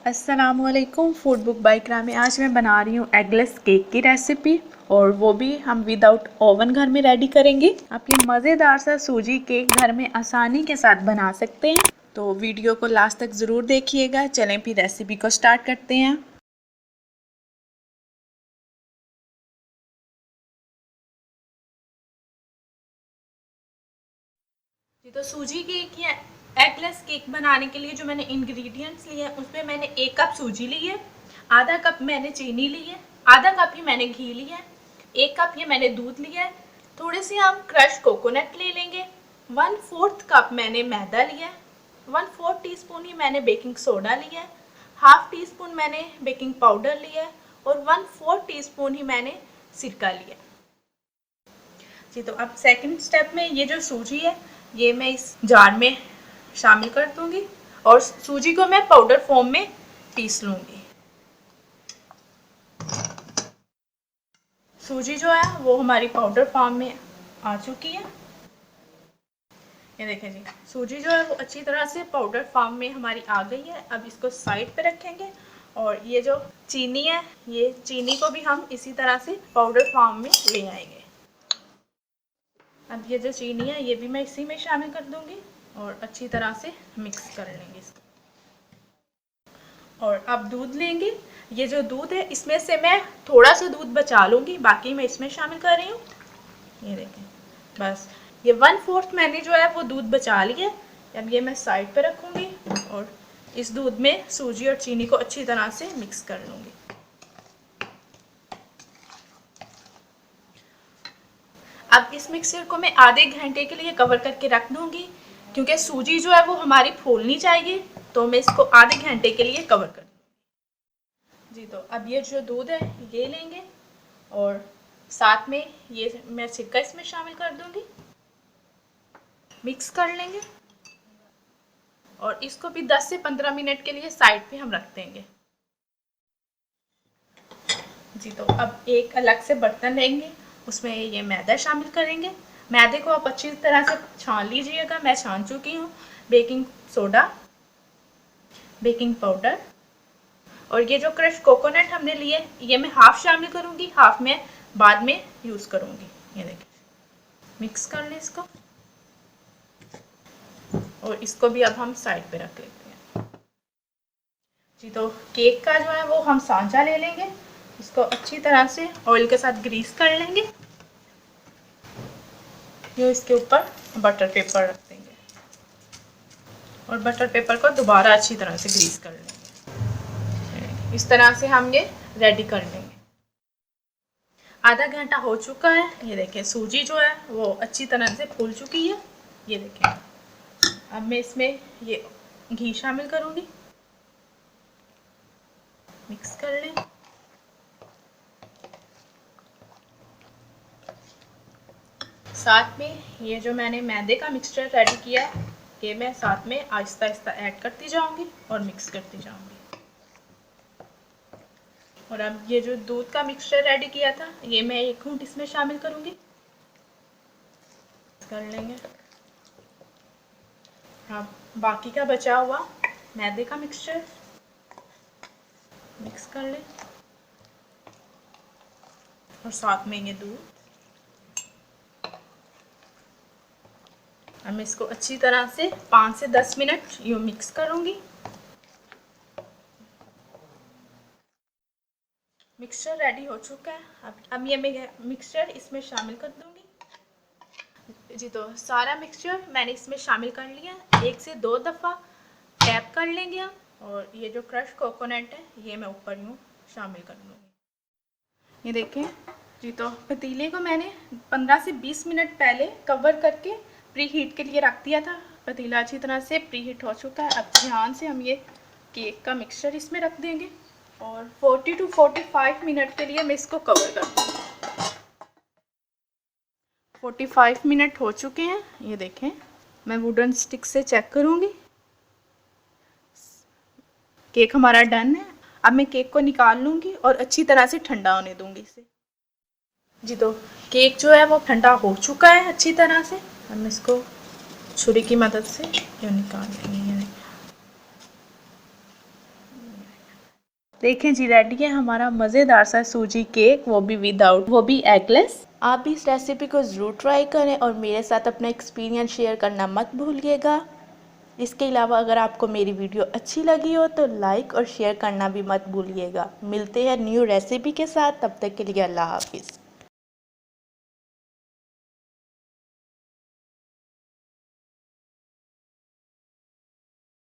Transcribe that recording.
अस्सलामुअलैकुम। Food book by इकरा में आज मैं बना रही हूँ एगलेस केक की रेसिपी, और वो भी हम विदाउट ओवन घर में रेडी करेंगे। आप ये मज़ेदार सा सूजी केक घर में आसानी के साथ बना सकते हैं। तो वीडियो को लास्ट तक ज़रूर देखिएगा। चलें फिर रेसिपी को स्टार्ट करते हैं। जी, तो सूजी केक या एगलेस केक बनाने के लिए जो मैंने इंग्रेडिएंट्स लिए हैं उसमें मैंने 1 कप सूजी ली है, आधा कप मैंने चीनी ली है, आधा कप ही मैंने घी लिया है, 1 कप ये मैंने दूध लिया है, थोड़े से हम क्रश कोकोनट ले लेंगे, 1/4 कप मैंने मैदा लिया है, 1/4 टीस्पून ही मैंने बेकिंग सोडा लिया है, हाफ टी स्पून मैंने बेकिंग पाउडर लिया है और 1/4 टीस्पून ही मैंने सिरका लिया है। जी, तो अब सेकंड स्टेप में ये जो सूजी है ये मैं इस जार में शामिल कर दूंगी और सूजी को मैं पाउडर फॉर्म में पीस लूंगी। सूजी जो है वो हमारी पाउडर फॉर्म में आ चुकी है। ये देखें जी, सूजी जो है वो अच्छी तरह से पाउडर फॉर्म में हमारी आ गई है। अब इसको साइड पे रखेंगे और ये जो चीनी है ये चीनी को भी हम इसी तरह से पाउडर फॉर्म में ले आएंगे। अब ये जो चीनी है ये भी मैं इसी में शामिल कर दूंगी और अच्छी तरह से मिक्स कर लेंगे इसको। और अब दूध लेंगे। ये जो दूध है इसमें से मैं थोड़ा सा दूध बचा लूँगी, बाकी मैं इसमें शामिल कर रही हूँ। ये देखें, बस ये 1/4 मैंने जो है वो दूध बचा लिया है। अब ये मैं साइड पे रखूँगी और इस दूध में सूजी और चीनी को अच्छी तरह से मिक्स कर लूँगी। अब इस मिक्सर को मैं आधे घंटे के लिए कवर करके रख दूँगी, क्योंकि सूजी जो है वो हमारी फूलनी चाहिए, तो मैं इसको आधे घंटे के लिए कवर कर दूँगी। जी, तो अब ये जो दूध है ये लेंगे और साथ में ये मैं सिरका इसमें शामिल कर दूँगी, मिक्स कर लेंगे और इसको भी 10 से 15 मिनट के लिए साइड पे हम रख देंगे। जी, तो अब एक अलग से बर्तन लेंगे, उसमें ये मैदा शामिल करेंगे। मैदे को आप अच्छी तरह से छान लीजिएगा, मैं छान चुकी हूँ। बेकिंग सोडा, बेकिंग पाउडर और ये जो क्रश कोकोनट हमने लिए ये मैं हाफ शामिल करूँगी, हाफ में बाद में यूज़ करूँगी। ये देखिए, मिक्स कर लें इसको और इसको भी अब हम साइड पे रख लेते हैं। जी, तो केक का जो है वो हम सांचा ले लेंगे, इसको अच्छी तरह से ऑयल के साथ ग्रीस कर लेंगे। ये इसके ऊपर बटर पेपर रख देंगे और बटर पेपर को दोबारा अच्छी तरह से ग्रीस कर लेंगे। इस तरह से हम ये रेडी कर लेंगे। आधा घंटा हो चुका है। ये देखें, सूजी जो है वो अच्छी तरह से फूल चुकी है। ये देखें, अब मैं इसमें ये घी शामिल करूँगी, मिक्स कर लें। साथ में ये जो मैंने मैदे का मिक्सचर रेडी किया है ये मैं साथ में आहिस्ता आहिस्ता ऐड करती जाऊंगी और मिक्स करती जाऊंगी। और अब ये जो दूध का मिक्सचर रेडी किया था ये मैं 1 घूंट इसमें शामिल करूंगी, कर लेंगे। अब बाकी का बचा हुआ मैदे का मिक्सचर मिक्स कर लें और साथ में ये दूध। अब मैं इसको अच्छी तरह से 5 से 10 मिनट यूँ मिक्स करूँगी। मिक्सचर रेडी हो चुका है। अब ये मैं मिक्सचर इसमें शामिल कर दूँगी। जी, तो सारा मिक्सचर मैंने इसमें शामिल कर लिया। 1 से 2 दफ़ा टैप कर लेंगे हम और ये जो क्रश कोकोनट है ये मैं ऊपर यूँ शामिल कर लूँगी। ये देखें जी, तो पतीले को मैंने 15 से 20 मिनट पहले कवर करके प्री हीट के लिए रख दिया था। पतीला अच्छी तरह से प्री हीट हो चुका है। अब ध्यान से हम ये केक का मिक्सचर इसमें रख देंगे और 40 to 45 मिनट के लिए मैं इसको कवर कर दूँगी। 45 मिनट हो चुके हैं। ये देखें, मैं वुडन स्टिक से चेक करूँगी। केक हमारा डन है। अब मैं केक को निकाल लूँगी और अच्छी तरह से ठंडा होने दूँगी इसे। जी, तो केक जो है वो ठंडा हो चुका है अच्छी तरह से। हम इसको छुरी की मदद से जो निकाल लेंगे। देखें जी, रेडी है हमारा मज़ेदार सा सूजी केक, वो भी एगलेस। आप भी इस रेसिपी को ज़रूर ट्राई करें और मेरे साथ अपना एक्सपीरियंस शेयर करना मत भूलिएगा। इसके अलावा अगर आपको मेरी वीडियो अच्छी लगी हो तो लाइक और शेयर करना भी मत भूलिएगा। मिलते हैं न्यू रेसिपी के साथ, तब तक के लिए अल्लाह हाफिज़।